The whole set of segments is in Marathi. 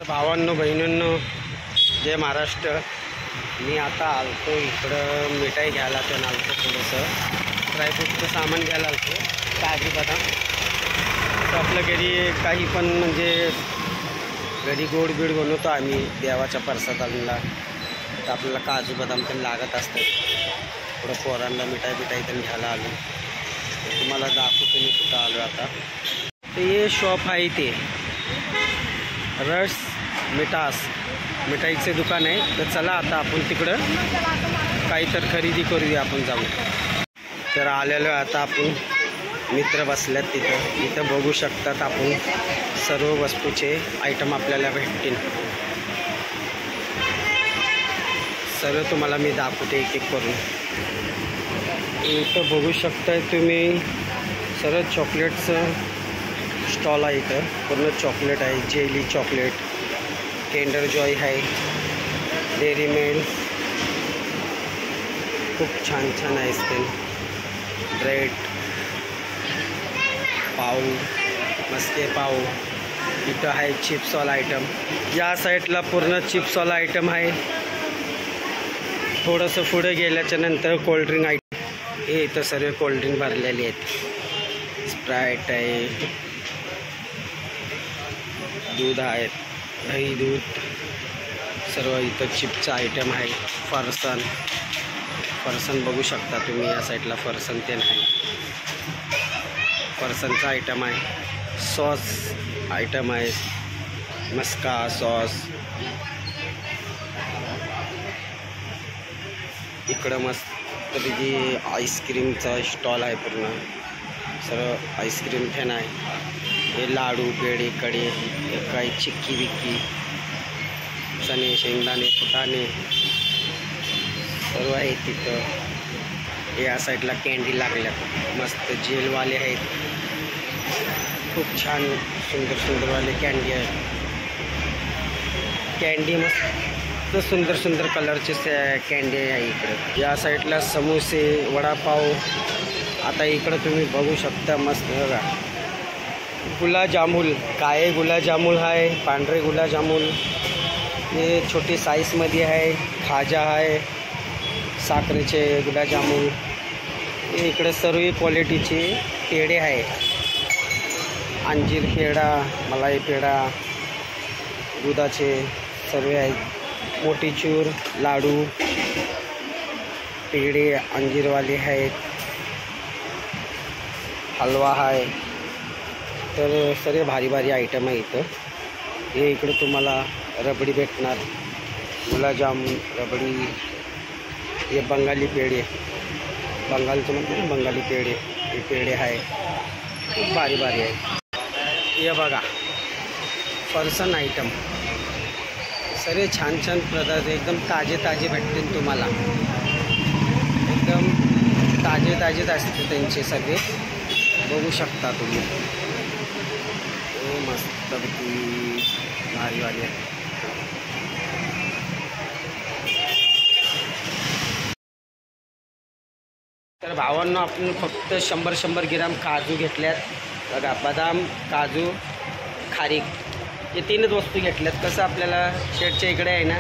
भावांनो बहिणींनो, जय महाराष्ट्र। मी आता आलतो इकडं मिठाई घ्यायला तर आलतो, थोडंसं ड्रायफ्रूटचं सामान घ्यायला आलतो, काजू बदाम। तर आपल्या घरी काही पण म्हणजे घरी गोड बीड बनवतो आम्ही देवाच्या प्रसादाला, तर आपल्याला काजू बदाम पण लागत असतात। थोडं पोरांना मिठाई पण घ्यायला आलो, तुम्हाला दाखवतो मी कुठं आलो आता। तर हे शॉप आहे ते रस मिठाईचे दुकान आहे। तर चला आता आपण तिकडं काहीतरी खरेदी करूया, आपण जाऊ। तर आलेलो आता आपण, मित्र बसल्यात तिथं बघू शकतात आपण सर्व वस्तूचे आयटम आपल्याला भेटतील। सर्व तुम्हाला मी दाखवते एक एक करून। इथं बघू शकताय तुम्ही सर्व चॉकलेटचं स्टॉल आहे। इथं पूर्ण चॉकलेट आहे, जेली चॉकलेट, किंडर जॉय आहे, डेअरी मिल्क, खूप छान छान आईस्क्रीम, ब्रेड, पाव, मस्के पाव। इथं आहे चिप्सवाला आयटम, या साईडला पूर्ण चिप्सवाला आयटम आहे। थोडंसं पुढे गेल्याच्या नंतर कोल्ड्रिंक आयटम, हे इथं सर्व कोल्ड्रिंक भरलेली आहेत। स्प्राईट आहे, दूध आहे, दही दूध, सर्व इथं चिप्सचा आयटम आहे। फरसन बघू शकता तुम्ही, या साईडला फरसन ते नाही, फरसनचा आयटम आहे। सॉस आयटम आहे, मस्का सॉस। इकडं मस्तपैकी आईस्क्रीमचा स्टॉल आहे, पूर्ण सर्व आईस्क्रीम फॅन आहे। हे लाडू, पेढे, कडे, काही चिक्की विक्की, चणे, शेंगदाणे, फुटाणे सर्व आहे तिथं। या साईडला कॅन्डी लागल्यात, मस्त जेलवाले आहेत, खूप छान सुंदरवाले कॅन्डी आहेत। कॅन्डी मस्त सुंदर कलरचे कॅन्डी आहे इकडे। या साईडला समोसे, वडापाव। आता इकडं तुम्ही बघू शकता, मस्त बघा गुलाबजामुन, काळे गुलाबजामुन आहे, पांढरे गुलाबजामुन, हे छोटी साईजमध्ये आहे। खाजा आहे, साखरेचे गुलाबजामुन। हे इकडे सर्व क्वालिटीचे पेढे आहे, अंजीर पेढा, मलाई पेढा, दुधाचे सर्व आहेत। मोतीचूर, लाडू, पेढे अंजीरवाले आहेत, हलवा आहे। तर सर्व भारी आयटम आहे इथं। हे इकडे तुम्हाला रबडी भेटणार, गुलाबजामुन, रबडी, हे बंगाली पेढे, बंगालचं म्हणतो ना बंगाली पेढे, हे पेढे आहे, खूप भारी आहे। हे बघा फरसन आयटम, सर्व छान पदार्थ एकदम ताजे भेटतील तुम्हाला, एकदम ताजे असते त्यांचे सगळे, बघू शकता तुम्ही। मस्तपैकी भारी आहे। तर भावांनो, आपण फक्त 100 ग्रॅम काजू घेतल्यात बघा, बदाम, काजू, खारीक, हे 3च वस्तू घेतल्यात। कसं आपल्याला शेडच्या इकडे आहे ना,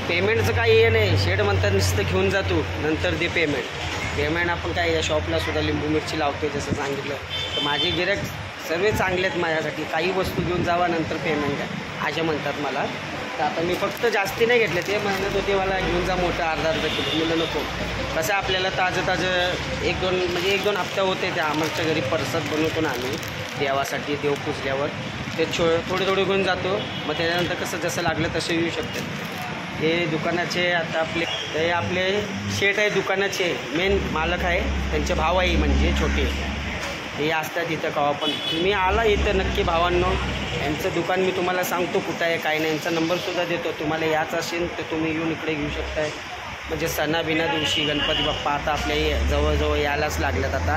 पेमेंटचं काही हे नाही, शेड म्हणतात नुसतं घेऊन जातो नंतर दे पेमेंट आपण काय या शॉपला सुद्धा लिंबू मिरची लावतो जसं सांगितलं। तर माझे गिऱ्हाईक सर्व चांगले आहेत माझ्यासाठी, काही वस्तू घेऊन जावा नंतर पेमेंट आहे असे म्हणतात मला। तर आता मी फक्त जास्ती नाही घेतले, ते म्हणत होते मला घेऊन जा मोठं अर्धा किलो, म्हणलं नको। कसं आपल्याला ताजं 1-2 हप्ता होते, ते आमच्या घरी प्रसाद बनवतो ना आम्ही देवासाठी, देव पुजल्यावर ते थोडे घेऊन जातो, मग त्याच्यानंतर कसं जसं लागलं तसं येऊ शकतं। हे दुकानाचे आता आपले शेट आहे, दुकानाचे मेन मालक आहे, त्यांचे भाव आहे म्हणजे छोटे, हे असतात इथं कवा पण तुम्ही आला इथं नक्की भावांनो। यांचं दुकान मी तुम्हाला सांगतो कुठं आहे काय नाही, यांचा नंबरसुद्धा देतो, तुम्हाला याच असेल तर तुम्ही येऊन इकडे घेऊ शकताय। म्हणजे सणाबिना दिवशी गणपती बाप्पा आता आपल्या जवळ यायलाच लागल्यात आता,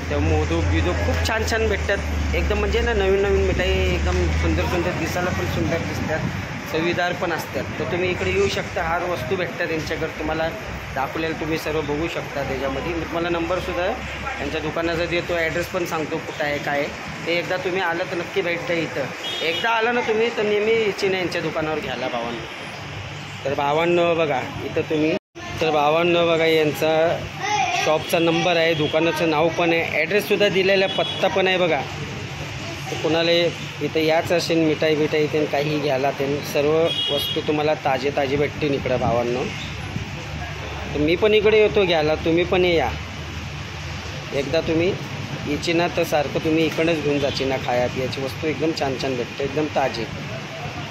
तेव्हा मोदक खूप छान भेटतात एकदम, म्हणजे ना नवीन मिठाई एकदम सुंदर दिसायला पण सुंदर दिसतात, चवीदार पण असतात। तर तुम्ही इकडे येऊ शकता, हर वस्तू भेटतात त्यांच्याकडे, तुम्हाला दाखवलेलं तुम्ही सर्व बघू शकता त्याच्यामध्ये। मी तुम्हाला नंबरसुद्धा त्यांच्या दुकानाचा देतो, ॲड्रेस पण सांगतो कुठं आहे काय आहे। ते एकदा तुम्ही आलं तर नक्की भेटतं इथं. एकदा आलं ना तुम्ही तर नेहमी इच्छिने यांच्या दुकानावर घ्यायला भावांनो. तर भावांनो बघा इथं तुम्ही, तर भावांनो बघा यांचा शॉपचा नंबर आहे, दुकानाचं नाव पण आहे, ॲड्रेससुद्धा दिलेला आहे, पत्ता पण आहे बघा. कोणाला इथं याच असेल मिठाई बिठाई इथे काही घ्यायला ते सर्व वस्तू तुम्हाला ताजी भेटतील इकडं भावांनो. तर मी पण इकडे येतो घ्यायला, तुम्ही पण या. एकदा तुम्ही याची ना तर सारखं तुम्ही इकडंच घेऊन जाची ना. खाया पियाची वस्तू एकदम छान भेटते, एकदम ताजी.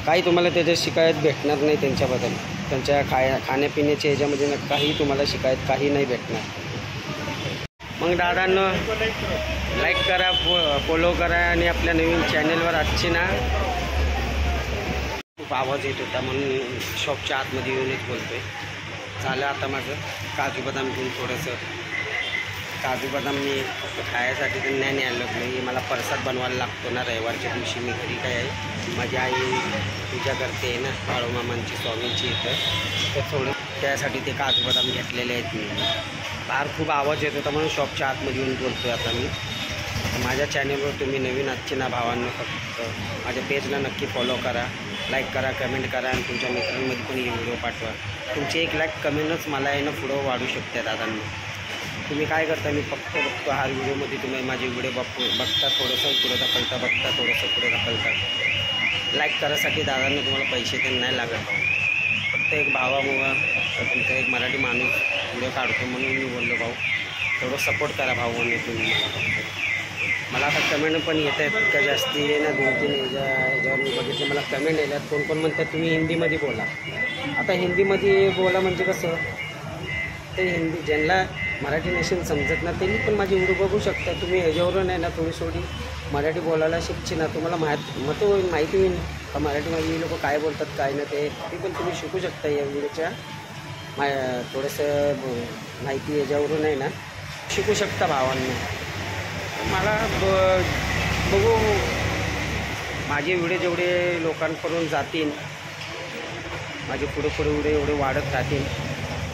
काही तुम्हाला त्याच्यात शिकायत भेटणार नाही त्यांच्याबद्दल. त्यांच्या खाण्यापिण्याच्या ह्याच्यामध्ये ना काही तुम्हाला शिकायत काही नाही भेटणार. मग दादांनो लाईक करा, फॉलो करा आणि आपल्या नवीन चॅनलवर आजची ना खूप आवाज येत होता म्हणून शॉपच्या आतमध्ये येऊनच बोलतो आहे. झालं आता माझं काजू बदाम घेऊन थोडंसं. काजू बदाम मी खायसाठी तर नाही न्यायला लागलो. मला प्रसाद बनवायला लागतो ना रविवारच्या दिवशी. मी घरी काय आहे माझी आई पूजा करते ना बाळूमामांची स्वामींची इथं, तर थोडं त्यासाठी ते काजू बदाम घेतलेले आहेत मी. बाहेर खूप आवाज येत होता म्हणून शॉपच्या आतमध्ये येऊन बोलतो आहे आता मी. माझ्या चॅनलवर तुम्ही नवीन आजची ना भावांनो फक्त माझ्या पेजला नक्की फॉलो करा, लाईक करा, कमेंट करा आणि तुमच्या मित्रांमध्ये पण ही व्हिडिओ पाठवा. तुमची एक लाईक कमेंटच मला आहे ना पुढं वाढू शकते दादांनो. तुम्ही काय करता मी फक्त बघतो हर व्हिडिओमध्ये तुम्ही माझे व्हिडिओ बघता, थोडंसं पुढं ढकलता, बघता थोडंसं पुढं ढकलता. लाईक करायसाठी दादांना तुम्हाला पैसे ते नाही लागत. फक्त एक भावामुळं तुमचा एक मराठी माणूस व्हिडिओ काढतो म्हणून मी बोललो भाऊ थोडं सपोर्ट करा भाऊ म्हणून तुम्ही मला. फक्त मला आता कमेंट पण येत आहेत का जास्ती आहे ना 2-3 ह्याच्यावर मी बघितले मला कमेंट येतात. कोण म्हणतात तुम्ही हिंदीमध्ये बोला. आता हिंदीमध्ये बोला म्हणजे कसं ते हिंदी ज्यांना मराठी नसेल समजत ना त्यांनी पण माझी व्हिडिओ बघू शकता. तुम्ही ह्याच्यावरून आहे ना थोडी मराठी बोलायला शिकची ना, तुम्हाला माहिती होईल का मराठीमध्ये लोक काय बोलतात काय ना ते पण तुम्ही शिकू शकता या व्हिडिओच्या थोडंसं माहिती याच्यावरून आहे ना शिकू शकता भावांना. मला बघू माझे व्हिडिओ जेवढे लोकांकडून जातील, माझे पुढे व्हिडिओ एवढे वाढत राहतील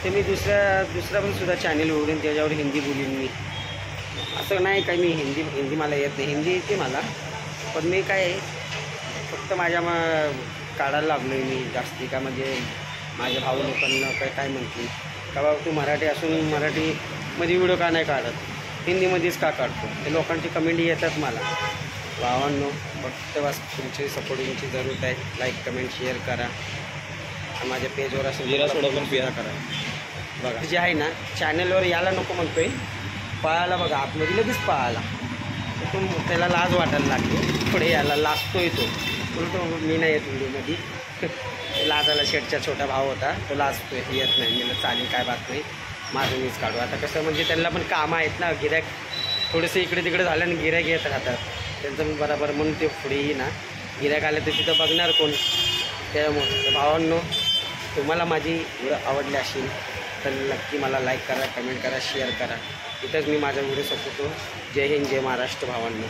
ते मी दुसरा पण सुद्धा चॅनल उघडून त्याच्यावर हिंदी बोलीन मी. असं नाही काय मी हिंदी मला येत नाही, हिंदी येते मला, पण मी काय फक्त माझ्या काढायला लागलो आहे मी जास्ती. का म्हणजे माझ्या भाऊ लोकांना काय म्हणतील का बाबा तू मराठी असून मराठीमध्ये व्हिडिओ का नाही काढत, हिंदीमध्येच का काढतो. ते लोकांची कमेंट येतात मला. भावांनो फक्त बस तुमची सपोर्टिंगची जरूरत आहे. लाईक कमेंट शेअर करा. माझ्या पेजवर असं जिरा सोडा पण पिया करा. बघा जे आहे ना चॅनलवर यायला नको म्हणतोय, पळायला बघा आतमध्ये लगेच पळायला तो त्याला लाज वाटायला लागली. पुढे यायला लाजतोय तो मी नाही येत व्हिडिओमध्ये. लाजाला शेटचा छोटा भाव होता तो लाजतोय, येत नाही. मला चालेल काय बात नाही माझं मीच काढू. आता कसं म्हणजे त्यांना पण कामं आहेत ना, गिऱ्हाईक थोडंसं इकडे तिकडे झालं आणि गिऱ्हाईक येत राहतात त्यांचं पण बरोबर म्हणून ते पुढेही ना गिऱ्हाईक आलं तर तिथं बघणार कोण. त्यामुळे भावांनो तुम्हाला माझी व्हिडिओ आवडली असेल तर नक्की मला लाईक करा, कमेंट करा, शेअर करा. इथंच मी माझा व्हिडिओ संपवतो. जय हिंद, जय महाराष्ट्र भावांनो.